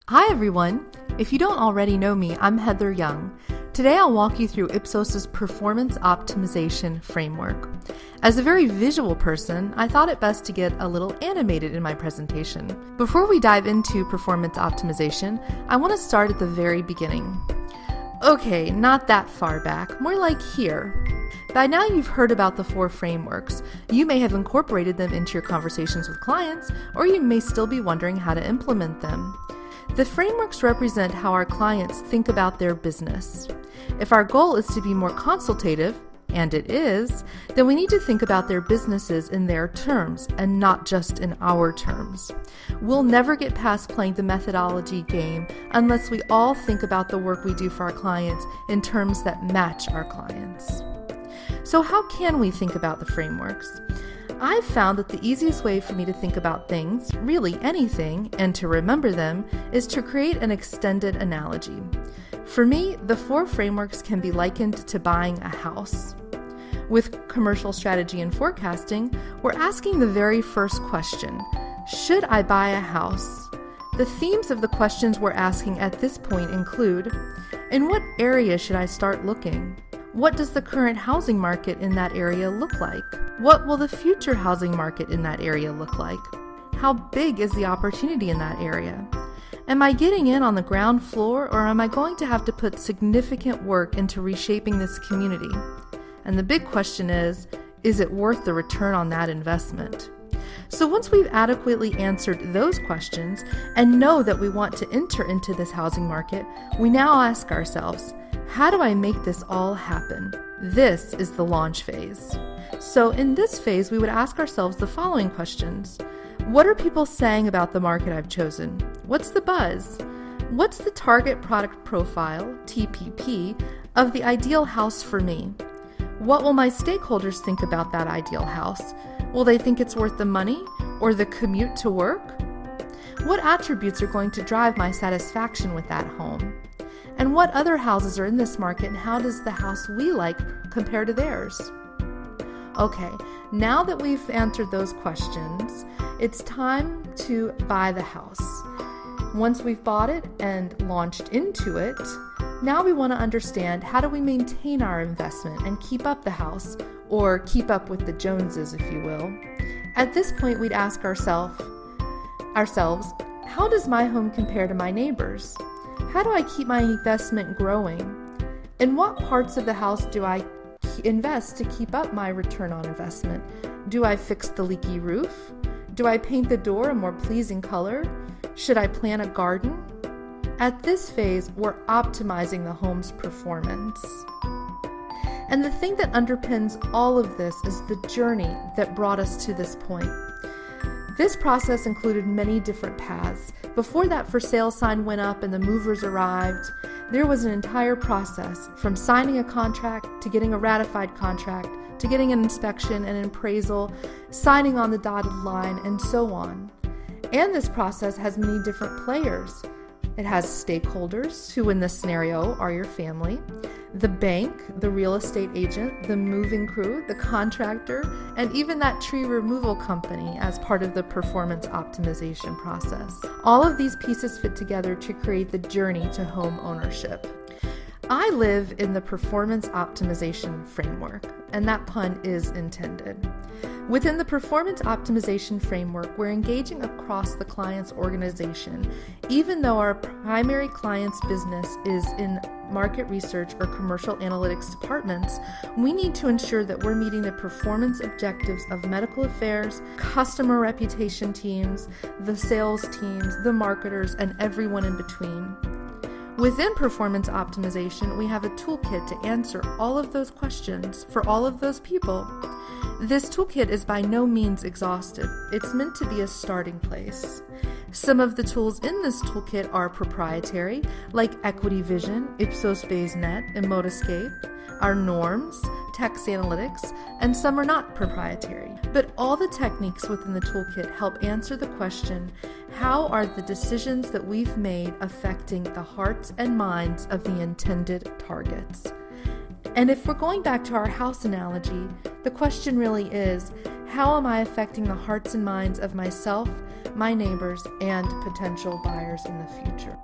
Hi everyone! If you don't already know me, I'm Heather Young. Today I'll walk you through Ipsos's performance optimization framework. As a very visual person, I thought it best to get a little animated in my presentation. Before we dive into performance optimization, I want to start at the very beginning. Okay, not that far back, more like here. By now you've heard about the 4 frameworks. You may have incorporated them into your conversations with clients, or you may still be wondering how to implement them. The frameworks represent how our clients think about their business. If our goal is to be more consultative, and it is, then we need to think about their businesses in their terms and not just in our terms. We'll never get past playing the methodology game unless we all think about the work we do for our clients in terms that match our clients. So how can we think about the frameworks? I've found that the easiest way for me to think about things, really anything, and to remember them is to create an extended analogy. For me, the 4 frameworks can be likened to buying a house. With commercial strategy and forecasting, we're asking the very first question, should I buy a house? The themes of the questions we're asking at this point include, in what area should I start looking? What does the current housing market in that area look like? What will the future housing market in that area look like? How big is the opportunity in that area? Am I getting in on the ground floor, or am I going to have to put significant work into reshaping this community? And the big question is it worth the return on that investment? So once we've adequately answered those questions and know that we want to enter into this housing market, we now ask ourselves, how do I make this all happen? This is the launch phase. So in this phase, we would ask ourselves the following questions. What are people saying about the market I've chosen? What's the buzz? What's the target product profile, TPP, of the ideal house for me? What will my stakeholders think about that ideal house? Will they think it's worth the money or the commute to work? What attributes are going to drive my satisfaction with that home? And what other houses are in this market, and how does the house we like compare to theirs? Okay, now that we've answered those questions, it's time to buy the house. Once we've bought it and launched into it, now we want to understand, how do we maintain our investment and keep up the house, or keep up with the Joneses, if you will. At this point, we'd ask ourselves, how does my home compare to my neighbor's? How do I keep my investment growing? In what parts of the house do I invest to keep up my return on investment? Do I fix the leaky roof? Do I paint the door a more pleasing color? Should I plant a garden? At this phase, we're optimizing the home's performance. And the thing that underpins all of this is the journey that brought us to this point. This process included many different paths. Before that for sale sign went up and the movers arrived, there was an entire process from signing a contract to getting a ratified contract to getting an inspection and an appraisal, signing on the dotted line, and so on. And this process has many different players. It has stakeholders, who in this scenario are your family, the bank, the real estate agent, the moving crew, the contractor, and even that tree removal company as part of the performance optimization process. All of these pieces fit together to create the journey to home ownership. I live in the performance optimization framework, and that pun is intended. Within the performance optimization framework, we're engaging across the client's organization. Even though our primary client's business is in market research or commercial analytics departments, we need to ensure that we're meeting the performance objectives of medical affairs, customer reputation teams, the sales teams, the marketers, and everyone in between. Within performance optimization, we have a toolkit to answer all of those questions for all of those people. This toolkit is by no means exhaustive. It's meant to be a starting place. Some of the tools in this toolkit are proprietary, like Equity Vision, Ipsos BaseNet, and Emotoscape, our norms, text analytics, and some are not proprietary. But all the techniques within the toolkit help answer the question, how are the decisions that we've made affecting the hearts and minds of the intended targets? And if we're going back to our house analogy, the question really is, how am I affecting the hearts and minds of myself my neighbors, and potential buyers in the future.